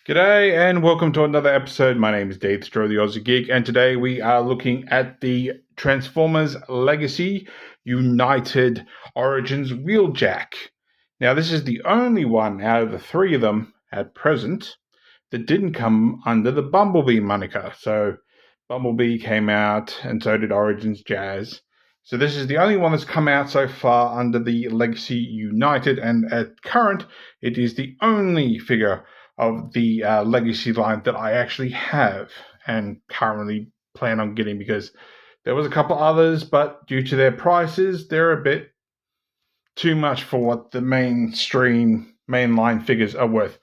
G'day and welcome to another episode. My name is Daethstro, the Aussie Geek, and today we are looking at the Transformers Legacy United Origins Wheeljack. Now, this is the only one out of the three of them at present that didn't come under the Bumblebee moniker. So, Bumblebee came out, and so did Origins Jazz. So, this is the only one that's come out so far under the Legacy United, and at current, it is the only figure of the Legacy line that I actually have and currently plan on getting, because there was a couple others, but due to their prices, they're a bit too much for what the mainline figures are worth.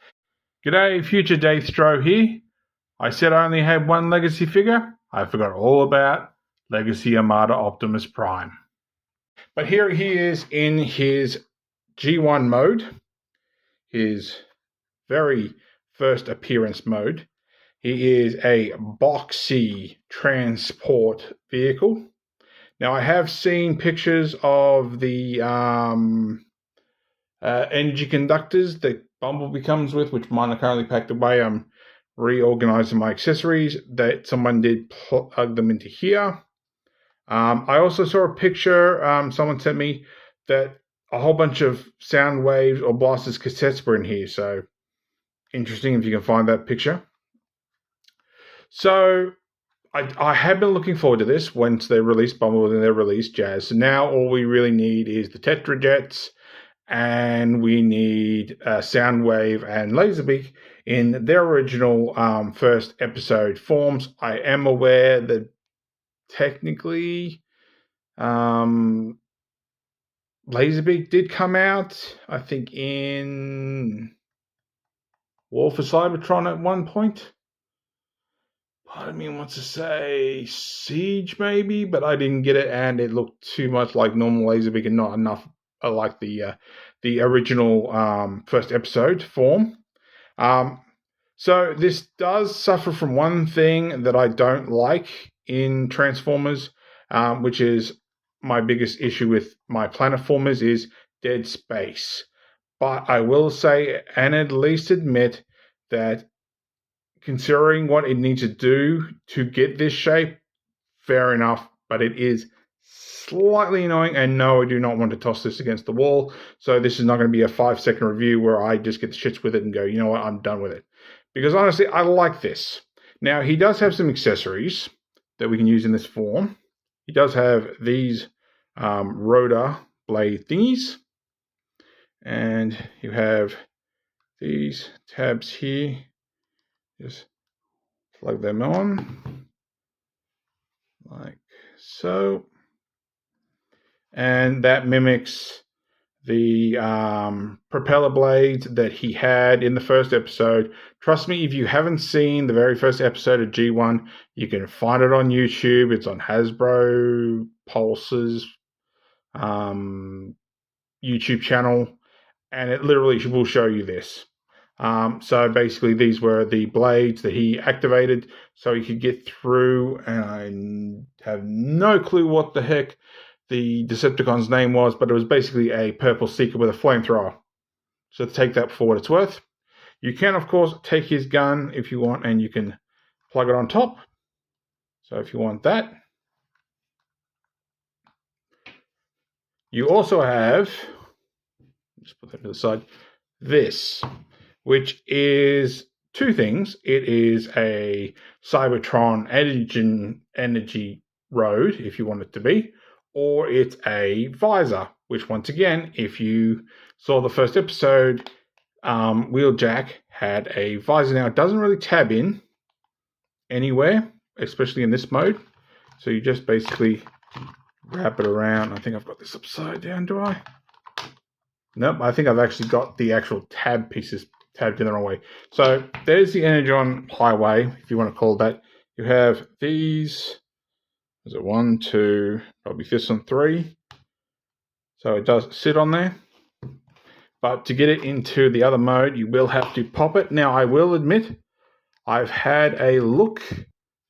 G'day, future Daethstro here. I said I only had one Legacy figure. I forgot all about Legacy Armada Optimus Prime. But here he is in his G1 mode, his very first appearance mode. He is a boxy transport vehicle. Now, I have seen pictures of the energy conductors that Bumblebee comes with, which mine are currently packed away. I'm reorganizing my accessories that someone did plug them into here. I also saw a picture someone sent me that a whole bunch of sound waves or blasters cassettes were in here, so interesting if you can find that picture. So I have been looking forward to this once they released Bumblebee and they released Jazz. So now all we really need is the Tetrajets, and we need Soundwave and Laserbeak in their original first episode forms. I am aware that technically Laserbeak did come out, I think, in War for Cybertron at one point. Part of me wants to say Siege maybe, but I didn't get it, and it looked too much like normal Laserbeak and not enough like the original first episode form. So this does suffer from one thing that I don't like in Transformers, which is my biggest issue with my Planetformers, is dead space. But I will say, and at least admit, that considering what it needs to do to get this shape, fair enough, but it is slightly annoying, and no, I do not want to toss this against the wall. So this is not going to be a 5-second review where I just get the shits with it and go, you know what, I'm done with it. Because honestly, I like this. Now, he does have some accessories that we can use in this form. He does have these rotor blade thingies, and you have these tabs here. Just plug them on like so, and that mimics the propeller blades that he had in the first episode. Trust me, if you haven't seen the very first episode of G1, you can find it on YouTube. It's on Hasbro Pulse's YouTube channel, and it literally will show you this. So basically, these were the blades that he activated so he could get through, and I have no clue what the heck the Decepticon's name was, but it was basically a purple seeker with a flamethrower. So take that for what it's worth. You can, of course, take his gun if you want, and you can plug it on top. So if you want that. You also have, just put that to the side, this, which is two things. It is a Cybertron energy road, if you want it to be, or it's a visor, which once again, if you saw the first episode, Wheeljack had a visor. Now, it doesn't really tab in anywhere, especially in this mode. So you just basically wrap it around. I think I've got this upside down, do I? Nope, I think I've actually got the actual tab pieces tabbed in the wrong way. So there's the Energon Highway, if you want to call it that. You have these. Is it 1, 2, probably this one 3. So it does sit on there. But to get it into the other mode, you will have to pop it. Now, I will admit, I've had a look.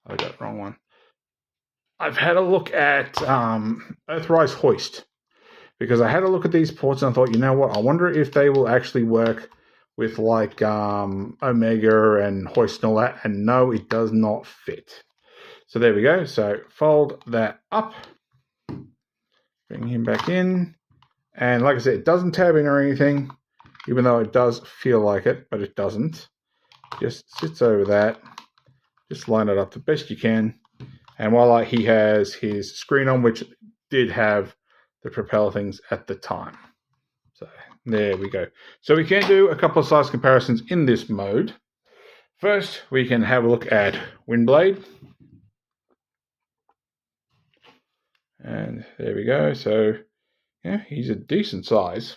I got the wrong one. I've had a look at Earthrise Hoist, because I had a look at these ports and I thought, you know what, I wonder if they will actually work with like Omega and Hoist and all that, and no, it does not fit. So there we go. So fold that up, bring him back in, and like I said, it doesn't tab in or anything, even though it does feel like it, but it doesn't. Just sits over that. Just line it up the best you can. And while he has his screen on, which did have the propeller things at the time. So there we go. So we can do a couple of size comparisons in this mode. First, we can have a look at Windblade. And there we go. So yeah, he's a decent size.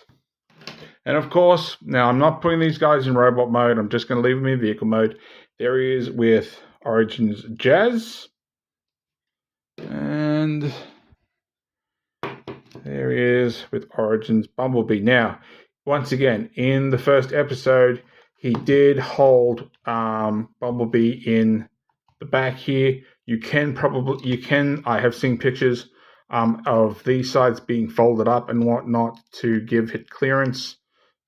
And of course, now I'm not putting these guys in robot mode. I'm just going to leave them in vehicle mode. There he is with Origins Jazz. And there he is with Origins Bumblebee. Now, once again, in the first episode, he did hold Bumblebee in the back here. I have seen pictures of these sides being folded up and whatnot to give it clearance.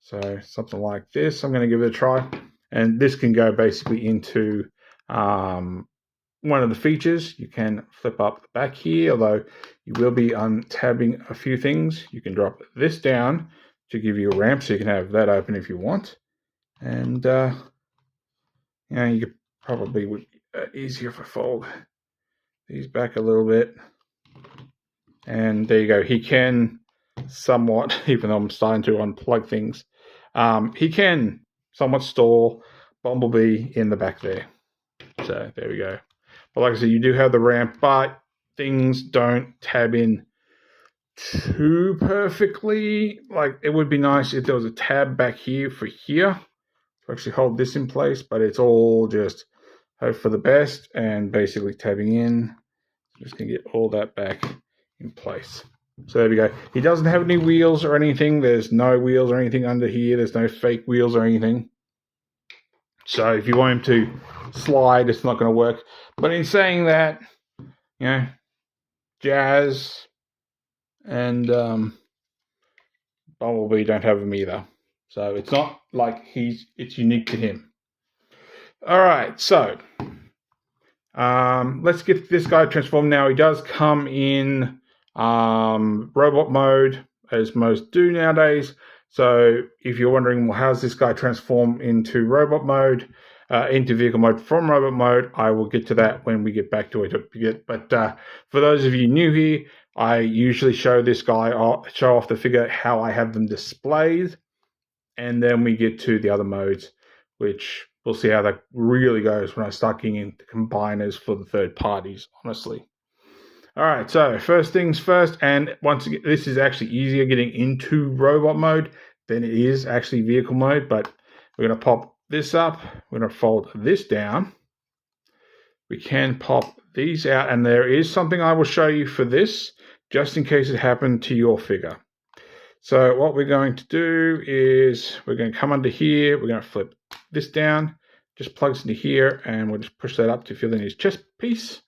So something like this, I'm going to give it a try. And this can go basically into one of the features. You can flip up the back here, although you will be untabbing a few things. You can drop this down to give you a ramp, so you can have that open if you want. And you could probably would easier if I fold these back a little bit. And there you go. He can somewhat, even though I'm starting to unplug things, he can somewhat store Bumblebee in the back there. So there we go. But like I said, you do have the ramp, but things don't tab in too perfectly. Like, it would be nice if there was a tab back here for here to actually hold this in place, but it's all just hope for the best and basically tabbing in. Just going to get all that back in place. So there we go. He doesn't have any wheels or anything. There's no wheels or anything under here. There's no fake wheels or anything. So if you want him to slide, it's not going to work. But in saying that, Jazz and Bumblebee don't have him either. So it's not like it's unique to him. All right, so let's get this guy transformed now. He does come in robot mode, as most do nowadays. So if you're wondering, well, how's this guy transform into robot mode, into vehicle mode from robot mode, I will get to that when we get back to it. But for those of you new here, I usually show this guy, show off the figure, how I have them displayed, and then we get to the other modes, which we'll see how that really goes when I start getting into combiners for the third parties, honestly. All right, so first things first, and once again, this is actually easier getting into robot mode than it is actually vehicle mode, but we're going to pop this up. We're going to fold this down. We can pop these out, and there is something I will show you for this, just in case it happened to your figure. So what we're going to do is we're going to come under here. We're going to flip this down, just plugs into here, and we'll just push that up to fill in his chest piece.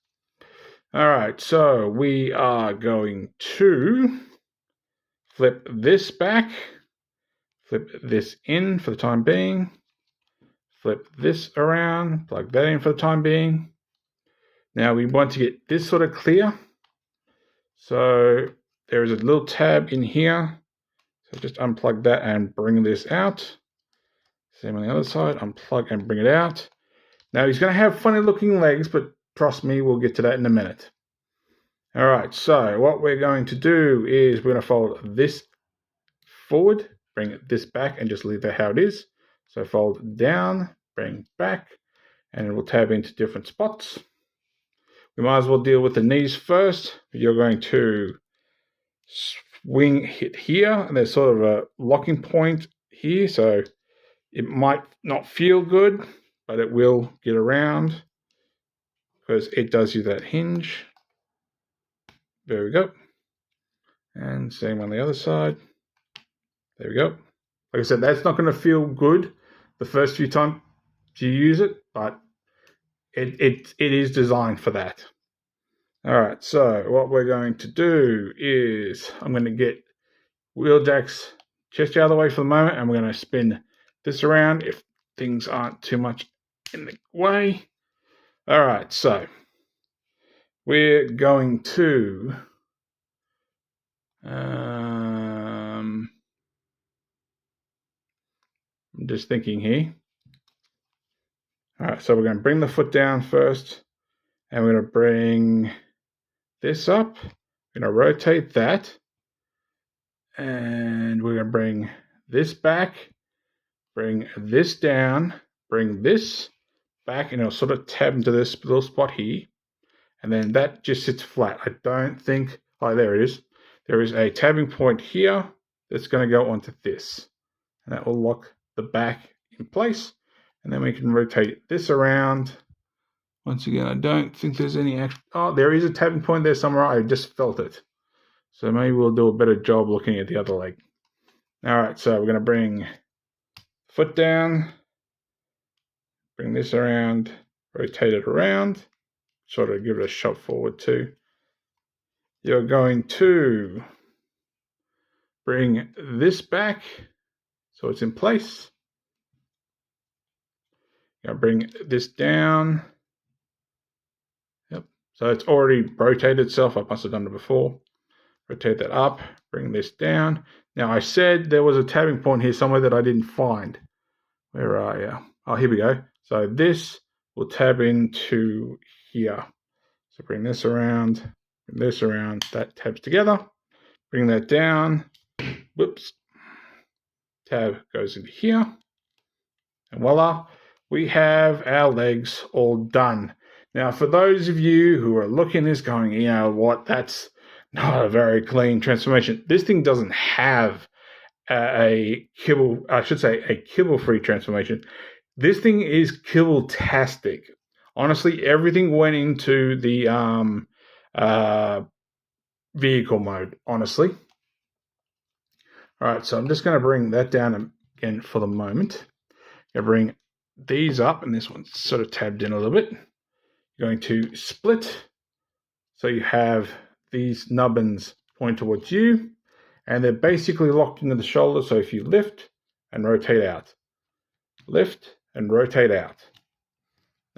All right, so we are going to flip this back, flip this in for the time being, flip this around, plug that in for the time being. Now we want to get this sort of clear. So there is a little tab in here. So just unplug that and bring this out. Same on the other side, unplug and bring it out. Now he's going to have funny looking legs, but trust me, we'll get to that in a minute. All right, so what we're going to do is we're going to fold this forward, bring this back, and just leave that how it is. So fold down, bring back, and it will tab into different spots. We might as well deal with the knees first. You're going to swing hit here, and there's sort of a locking point here, so it might not feel good, but it will get around because it does use that hinge. There we go. And same on the other side. There we go. Like I said, that's not going to feel good the first few times you use it, but it is designed for that. All right, so what we're going to do is I'm going to get Wheeljack's chest out of the way for the moment, and we're going to spin this around if things aren't too much in the way. All right, so we're going to I'm just thinking here. All right, so we're going to bring the foot down first, and we're going to bring this up. We're going to rotate that, and we're going to bring this back, bring this down, bring this back, and it'll sort of tab into this little spot here, and then that just sits flat. I don't think, oh, there it is. There is a tabbing point here that's going to go onto this, and that will lock the back in place, and then we can rotate this around. Once again, I don't think there's any extra. Oh, there is a tapping point there somewhere. I just felt it. So maybe we'll do a better job looking at the other leg. All right, so we're going to bring foot down, bring this around, rotate it around, sort of give it a shove forward too. You're going to bring this back so it's in place. You're going to bring this down. Yep. So it's already rotated itself. I must have done it before. Rotate that up, bring this down. Now I said there was a tabbing point here somewhere that I didn't find. Where are you? Oh, here we go. So this will tab into here. So bring this around, that tabs together. Bring that down. Whoops. Tab goes into here. And voila, we have our legs all done. Now, for those of you who are looking at this going, you know what, that's not a very clean transformation. This thing doesn't have a kibble, I should say a kibble-free transformation. This thing is kibble-tastic. Honestly, everything went into the vehicle mode, honestly. All right, so I'm just going to bring that down again for the moment. I'm going to bring these up, and this one's sort of tabbed in a little bit. You're going to split, so you have these nubbins point towards you, and they're basically locked into the shoulder, so if you lift and rotate out, lift and rotate out.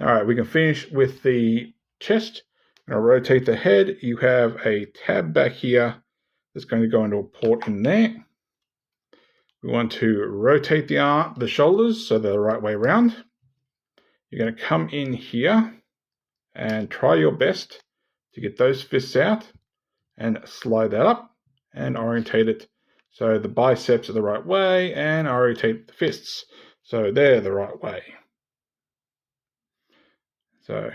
All right, we can finish with the chest. I'm going to rotate the head. You have a tab back here that's going to go into a port in there. We want to rotate the shoulders so they're the right way around. You're going to come in here and try your best to get those fists out and slide that up and orientate it so the biceps are the right way, and orientate the fists so they're the right way. So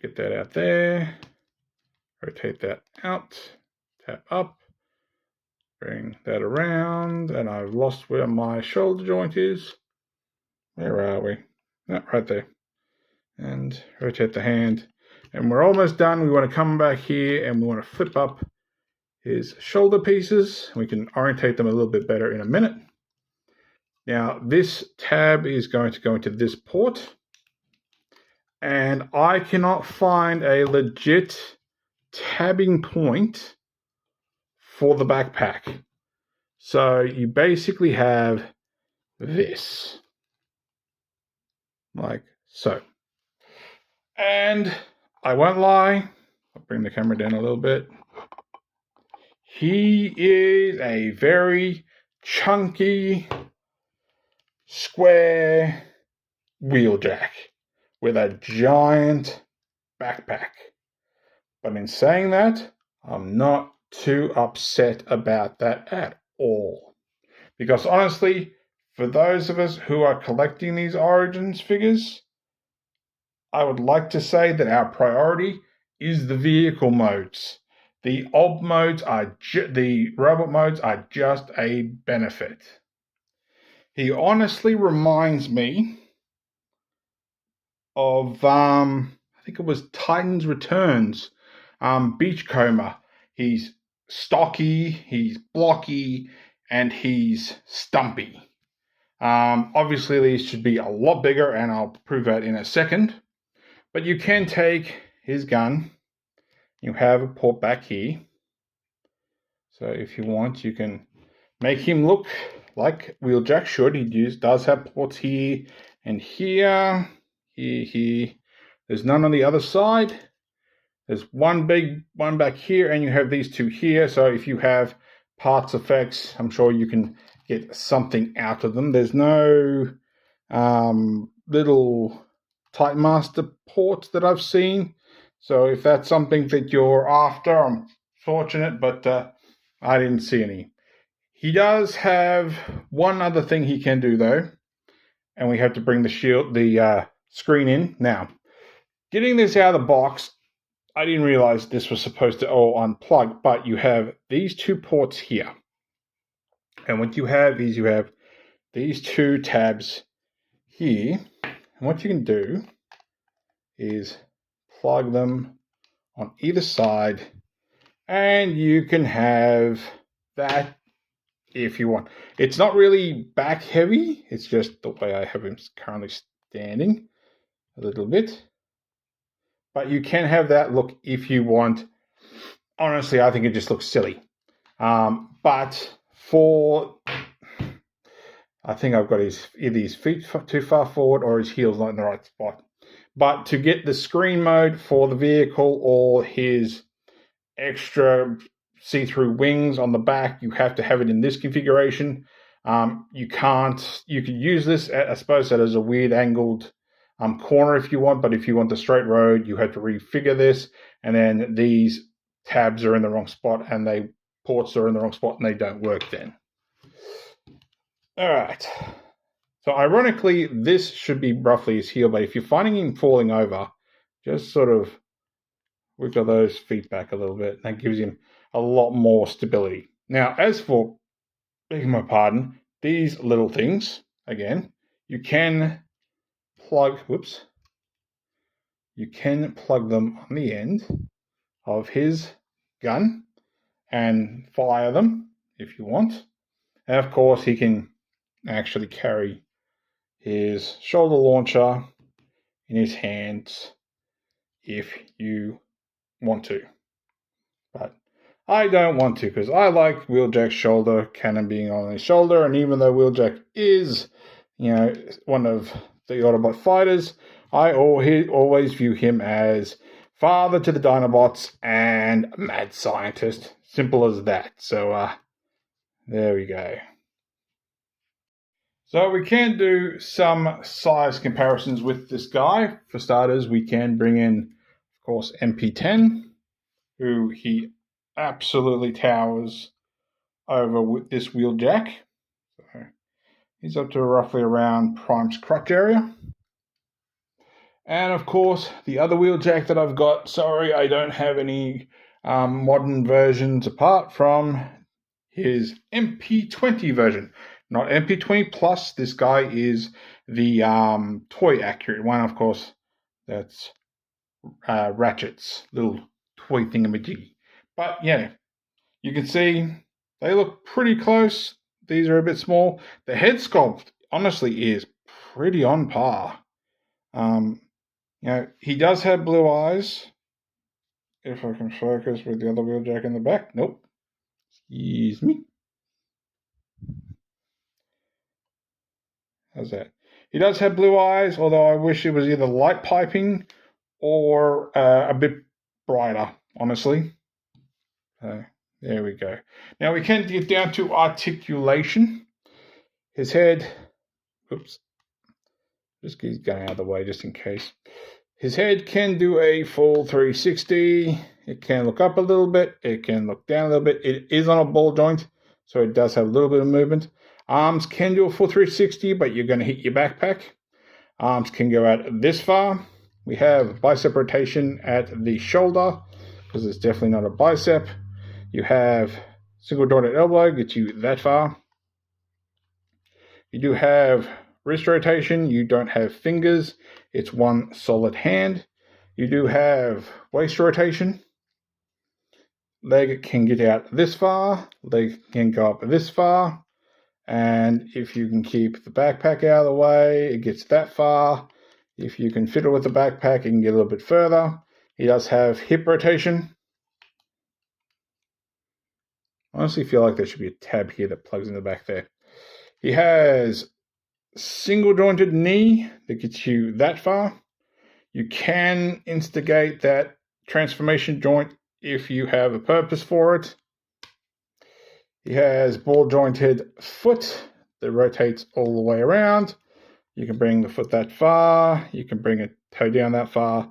get that out there, rotate that out, tap up, bring that around, and I've lost where my shoulder joint is. Where are we? Oh, right there. And rotate the hand. And we're almost done. We want to come back here and we want to flip up his shoulder pieces. We can orientate them a little bit better in a minute. Now, this tab is going to go into this port. And I cannot find a legit tabbing point for the backpack. So you basically have this, like so. And I won't lie, I'll bring the camera down a little bit. He is a very chunky, square Wheeljack with a giant backpack. But in saying that, I'm not too upset about that at all. Because honestly, for those of us who are collecting these Origins figures, I would like to say that our priority is the vehicle modes. The ob modes the robot modes are just a benefit. He honestly reminds me of I think it was Titan's Returns, Beachcomber. He's stocky, he's blocky, and he's stumpy. Obviously, these should be a lot bigger, and I'll prove that in a second. But you can take his gun. You have a port back here. So if you want, you can make him look like Wheeljack should. He does have ports here and here. Here. There's none on the other side. There's one big one back here, and you have these two here. So if you have parts effects, I'm sure you can get something out of them. There's no little Titan Master ports that I've seen. So if that's something that you're after, I'm fortunate, but I didn't see any. He does have one other thing he can do though, and we have to bring the screen in. Now, getting this out of the box, I didn't realize this was supposed to all unplug, but you have these two ports here. And what you have is you have these two tabs here. And what you can do is plug them on either side, and you can have that if you want. It's not really back heavy. It's just the way I have him currently standing a little bit. But you can have that look if you want. Honestly, I think it just looks silly. But for, I think I've got either his feet too far forward or his heels not in the right spot. But to get the screen mode for the vehicle or his extra see-through wings on the back, you have to have it in this configuration. You could use this, I suppose, as a weird angled corner if you want, but if you want the straight road, you have to refigure this, and then these tabs are in the wrong spot, and ports are in the wrong spot, and they don't work then. All right. So ironically, this should be roughly his heel, but if you're finding him falling over, just sort of wiggle those feet back a little bit. That gives him a lot more stability. Now, as for, begging my pardon, these little things, again, you can plug them on the end of his gun and fire them if you want. And of course, he can actually carry his shoulder launcher in his hands if you want to. But I don't want to, because I like Wheeljack's shoulder cannon being on his shoulder, and even though Wheeljack is, one of the Autobot fighters, I always view him as father to the Dinobots and mad scientist. Simple as that. So, there we go. So we can do some size comparisons with this guy. For starters, we can bring in, of course, MP10, who he absolutely towers over with this Wheeljack. So he's up to roughly around Prime's crotch area. And of course, the other Wheeljack that I've got, sorry, I don't have any modern versions apart from his MP20 version. Not MP20 Plus. This guy is the toy accurate one, of course. That's Ratchet's little toy thingamajiggy. But yeah, you can see they look pretty close. These are a bit small. The head sculpt, honestly, is pretty on par. He does have blue eyes. If I can focus with the other Wheeljack in the back. Nope. Excuse me. How's that? He does have blue eyes, although I wish it was either light piping or a bit brighter, honestly. There we go. Now we can get down to articulation. His head, just he's going out of the way just in case. His head can do a full 360. It can look up a little bit. It can look down a little bit. It is on a ball joint, so it does have a little bit of movement. Arms can do a full 360, but you're going to hit your backpack. Arms can go out this far. We have bicep rotation at the shoulder, because it's definitely not a bicep. You have single jointed elbow, gets you that far. You do have wrist rotation. You don't have fingers. It's one solid hand. You do have waist rotation. Leg can get out this far. Leg can go up this far. And if you can keep the backpack out of the way, it gets that far. If you can fiddle with the backpack, it can get a little bit further. He does have hip rotation. I honestly feel like there should be a tab here that plugs in the back there. He has single jointed knee that gets you that far. You can instigate that transformation joint if you have a purpose for it. He has ball jointed foot that rotates all the way around. You can bring the foot that far. You can bring a toe down that far,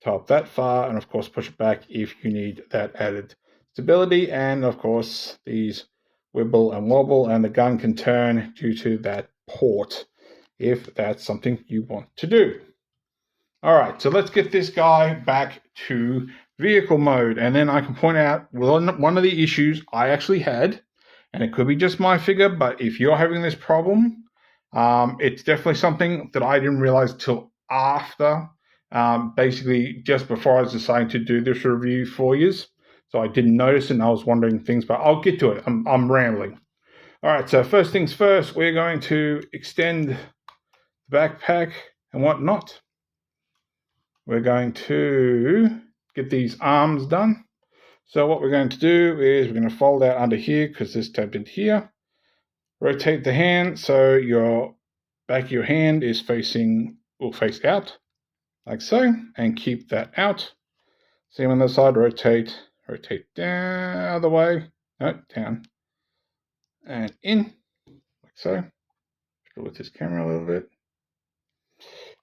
top that far, and of course push it back if you need that added stability. And of course these wibble and wobble, and the gun can turn due to that port if that's something you want to do. All right, so let's get this guy back to vehicle mode, and then I can point out one of the issues I actually had, and it could be just my figure, but if you're having this problem, it's definitely something that I didn't realize till after, basically just before I was deciding to do this review for you. So I didn't notice it, and I was wondering things, but I'll get to it. I'm rambling. All right, so first things first, we're going to extend the backpack and whatnot. We're going to get these arms done. So what we're going to do is we're going to fold out under here because this tabbed into here. Rotate the hand so your back of your hand is will face out, like so, and keep that out. Same on the side, rotate down, other way, no, down, and in, like so. With this camera a little bit.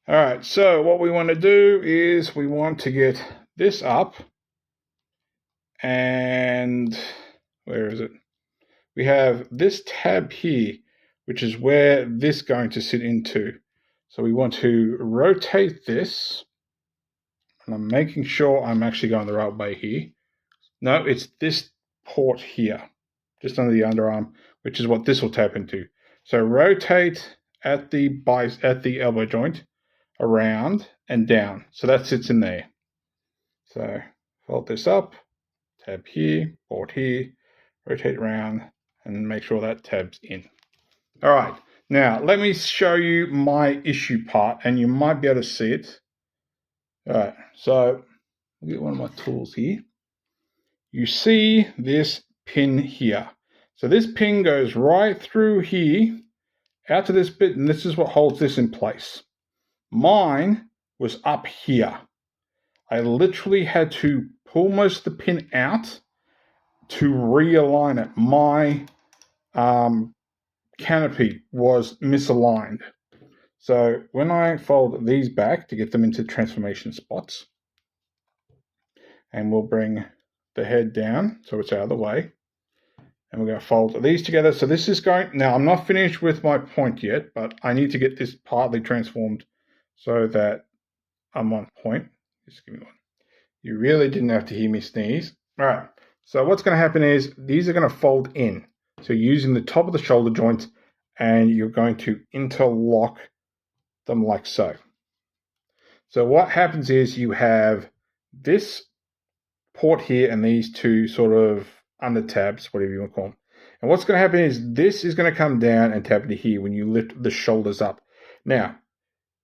All right, so what we want to do is we want to get this up, and where is it? We have this tab here, which is where this is going to sit into. So we want to rotate this, and I'm making sure I'm actually going the right way here. No, it's this port here, just under the underarm, which is what this will tap into. So rotate at the elbow joint, around and down. So that sits in there. So fold this up, tab here, port here, rotate around, and make sure that tabs in. All right, now let me show you my issue part, and you might be able to see it. All right, so I'll get one of my tools here. You see this pin here. So this pin goes right through here, out to this bit, and this is what holds this in place. Mine was up here. I literally had to pull most of the pin out to realign it. My canopy was misaligned. So when I fold these back to get them into transformation spots, and we'll bring the head down so it's out of the way, and we're going to fold these together. So this is going, now I'm not finished with my point yet, but I need to get this partly transformed so that I'm on point. Just give me one. You really didn't have to hear me sneeze. All right, so what's going to happen is these are going to fold in. So using the top of the shoulder joint, and you're going to interlock them like so. So what happens is you have this port here and these two sort of under tabs, whatever you want to call them. And what's going to happen is this is going to come down and tab into here when you lift the shoulders up. Now,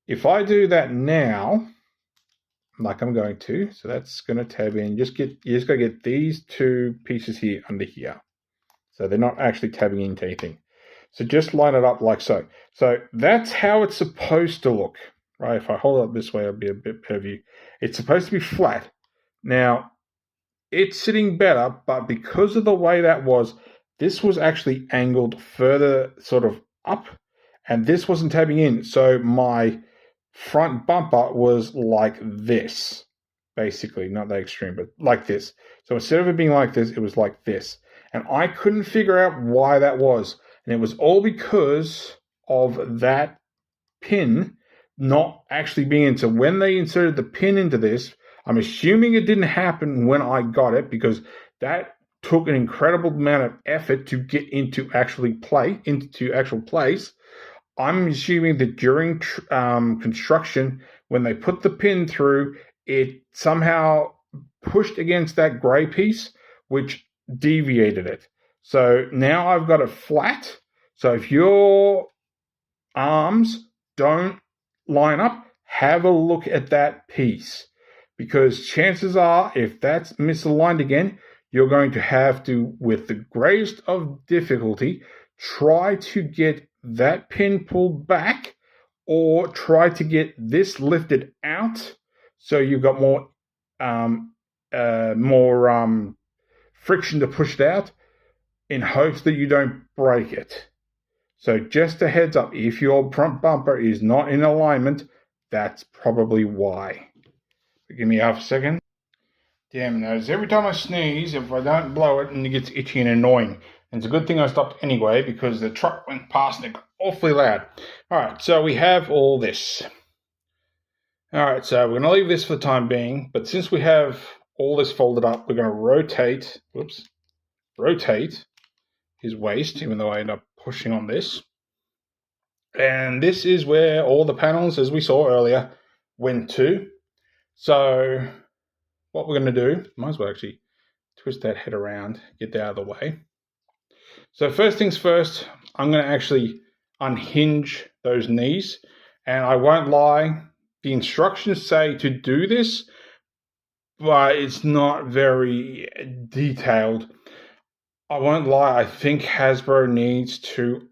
if I do that now, like I'm going to, so that's going to tab in. You just got to get these two pieces here under here. So they're not actually tabbing into anything. So just line it up like so. So that's how it's supposed to look, right? If I hold it up this way, it'll be a bit better view. It's supposed to be flat. Now, it's sitting better, but because of the way that was, this was actually angled further sort of up, and this wasn't tabbing in. So my front bumper was like this, basically, not that extreme, but like this. So instead of it being like this, it was like this. And I couldn't figure out why that was. And it was all because of that pin not actually being in. So when they inserted the pin into this, I'm assuming it didn't happen when I got it, because that took an incredible amount of effort to get into actual place. I'm assuming that during construction, when they put the pin through, it somehow pushed against that gray piece, which deviated it. So now I've got it flat. So if your arms don't line up, have a look at that piece, because chances are, if that's misaligned again, you're going to have to, with the greatest of difficulty, try to get that pin pulled back, or try to get this lifted out so you've got more friction to push it out, in hopes that you don't break it. So just a heads up, if your front bumper is not in alignment, that's probably why. Give me half a second. Damn nose. Every time I sneeze, if I don't blow it, and it gets itchy and annoying. And it's a good thing I stopped anyway, because the truck went past and it got awfully loud. Alright, so we have all this. Alright, so we're going to leave this for the time being, but since we have all this folded up, we're going to rotate his waist, even though I end up pushing on this. And this is where all the panels, as we saw earlier, went to. So what we're going to do, might as well actually twist that head around, get that out of the way. So first things first, I'm going to actually unhinge those knees. And I won't lie, the instructions say to do this, but it's not very detailed. I won't lie, I think Hasbro needs to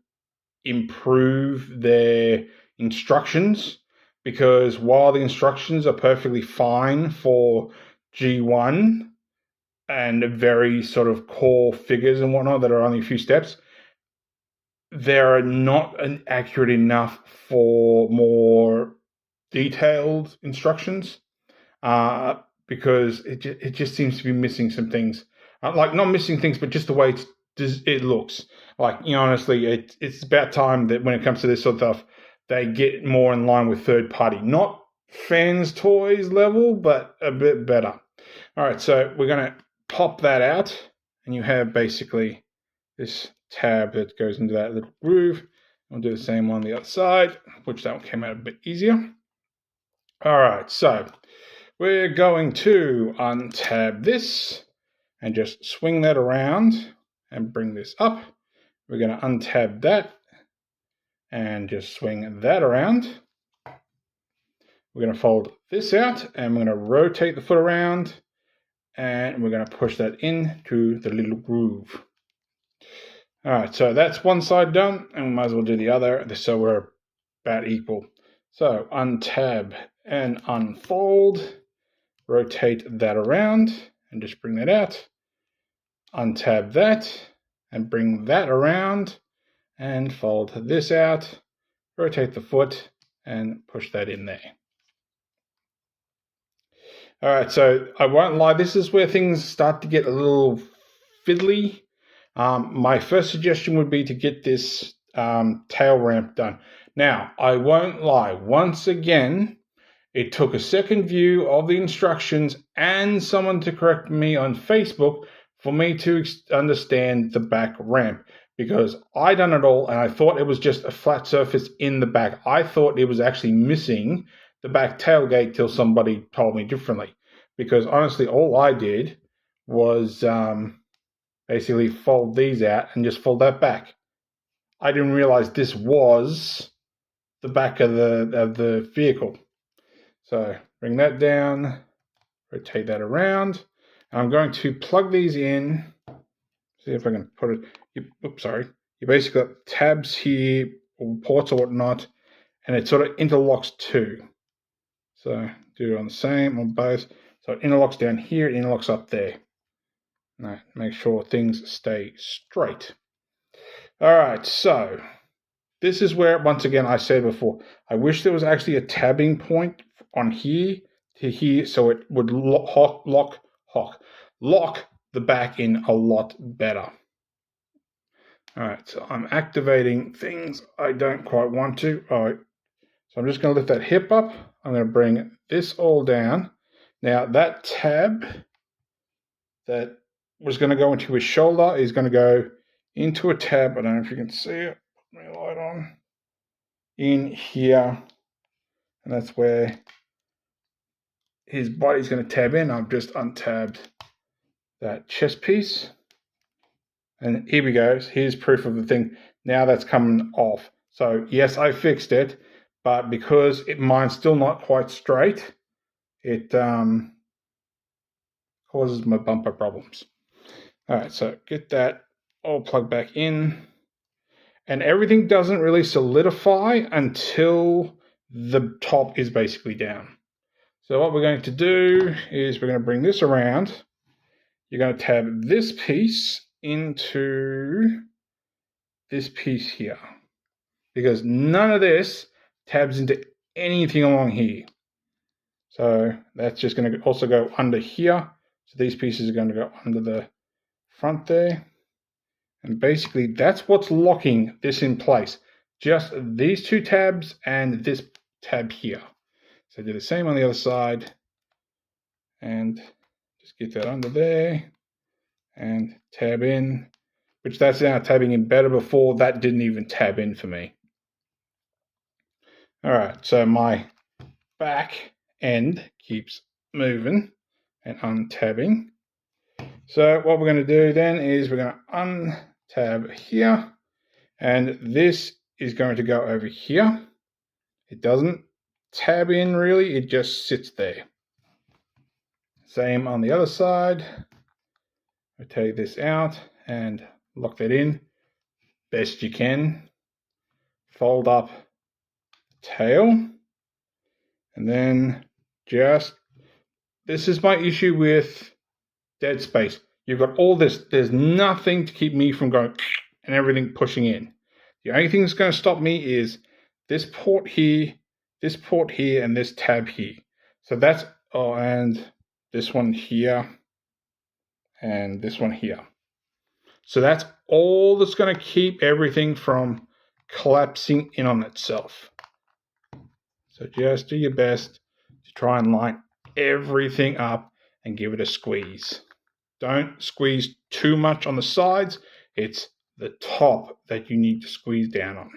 improve their instructions, because while the instructions are perfectly fine for G1 and very sort of core figures and whatnot that are only a few steps, they're not accurate enough for more detailed instructions, because it just seems to be missing some things. Like, not missing things, but just the way it looks. Like, honestly, it's about time that when it comes to this sort of stuff, they get more in line with third party. Not fans toys level, but a bit better. All right, so we're going to pop that out, and you have basically this tab that goes into that little groove. We'll do the same on the other side, which that one came out a bit easier. All right, so we're going to untab this and just swing that around and bring this up. We're going to untab that and just swing that around. We're going to fold this out, and we're going to rotate the foot around, and we're going to push that into the little groove. All right, so that's one side done, and we might as well do the other, so we're about equal. So untab and unfold, rotate that around, and just bring that out. Untab that, and bring that around, and fold this out, rotate the foot, and push that in there. All right, so I won't lie, this is where things start to get a little fiddly. My first suggestion would be to get this tail ramp done. Now, I won't lie, once again, it took a second view of the instructions and someone to correct me on Facebook for me to understand the back ramp, because I done it all and I thought it was just a flat surface in the back. I thought it was actually missing the back tailgate till somebody told me differently, because honestly all I did was basically fold these out and just fold that back. I didn't realize this was the back of the vehicle. So bring that down, rotate that around. I'm going to plug these in. See if I can put it. Oops, sorry. You basically got tabs here, or ports or whatnot, and it sort of interlocks too. So do it on the same on both. So it interlocks down here, it interlocks up there. Now, make sure things stay straight. All right, so this is where, once again, I said before, I wish there was actually a tabbing point on here to here, so it would lock the back in a lot better. All right, so I'm activating things I don't quite want to. All right, so I'm just going to lift that hip up. I'm going to bring this all down. Now, that tab that was going to go into his shoulder is going to go into a tab. I don't know if you can see it. Put my light on. In here. And that's where his body's going to tab in. I've just untabbed that chest piece. And here we go. Here's proof of the thing. Now that's coming off. So yes, I fixed it, but because mine's still not quite straight, it causes my bumper problems. All right, so get that all plugged back in. And everything doesn't really solidify until the top is basically down. So what we're going to do is we're going to bring this around. You're going to tab this piece into this piece here, because none of this tabs into anything along here. So that's just going to also go under here. So these pieces are going to go under the front there. And basically that's what's locking this in place. Just these two tabs and this tab here. So do the same on the other side. And just get that under there. And tab in. Which that's now tabbing in better. Before that didn't even tab in for me. Alright, so my back end keeps moving and untabbing. So what we're going to do then is we're going to untab here, and this is going to go over here. It doesn't tab in really, it just sits there. Same on the other side. I take this out and lock that in best you can. Fold up the tail, and then this is my issue with dead space. You've got all this. There's nothing to keep me from going and everything pushing in. The only thing that's going to stop me is this port here, and this tab here. So that's, and this one here, and this one here. So that's all that's going to keep everything from collapsing in on itself. So just do your best to try and line everything up and give it a squeeze. Don't squeeze too much on the sides. It's the top that you need to squeeze down on.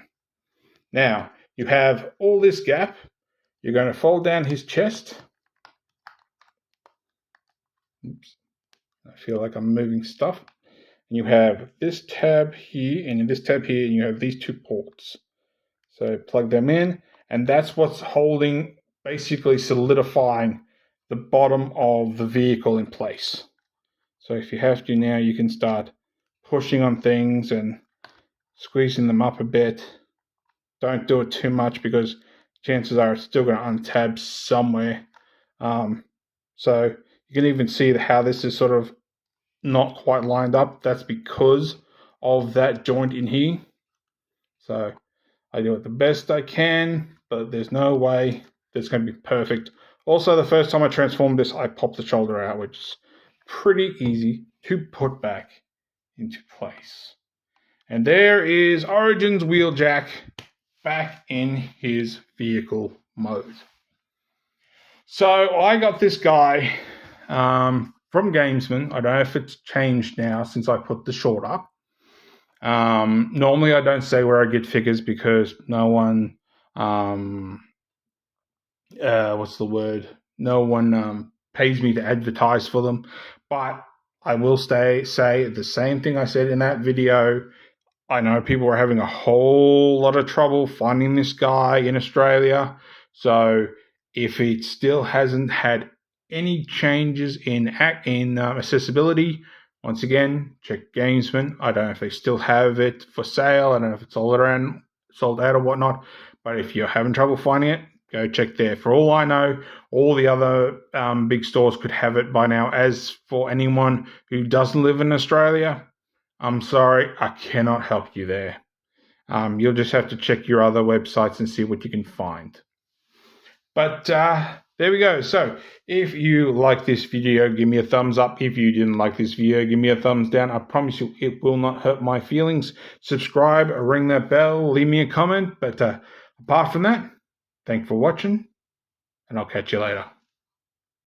Now, you have all this gap. You're going to fold down his chest. Oops. I feel like I'm moving stuff. And you have this tab here, and in this tab here, you have these two ports. So plug them in, and that's what's holding, basically solidifying the bottom of the vehicle in place. So if you have to now, you can start pushing on things and squeezing them up a bit. Don't do it too much because chances are it's still going to untab somewhere. So you can even see how this is sort of not quite lined up. That's because of that joint in here. So I do it the best I can, but there's no way that's going to be perfect. Also, the first time I transformed this, I popped the shoulder out, which is pretty easy to put back into place. And there is Origin's Wheeljack back in his vehicle mode. So I got this guy from Gamesman. I don't know if it's changed now since I put the short up. Normally I don't say where I get figures because no one no one pays me to advertise for them. But I will say the same thing I said in that video. I know people are having a whole lot of trouble finding this guy in Australia. So if it still hasn't had any changes in accessibility, once again, check Gamesman. I don't know if they still have it for sale. I don't know if it's sold out or whatnot. But if you're having trouble finding it, go check there. For all I know, all the other big stores could have it by now. As for anyone who doesn't live in Australia, I'm sorry, I cannot help you there. You'll just have to check your other websites and see what you can find. But there we go. So if you like this video, give me a thumbs up. If you didn't like this video, give me a thumbs down. I promise you it will not hurt my feelings. Subscribe, ring that bell, leave me a comment. But apart from that, thanks for watching, and I'll catch you later.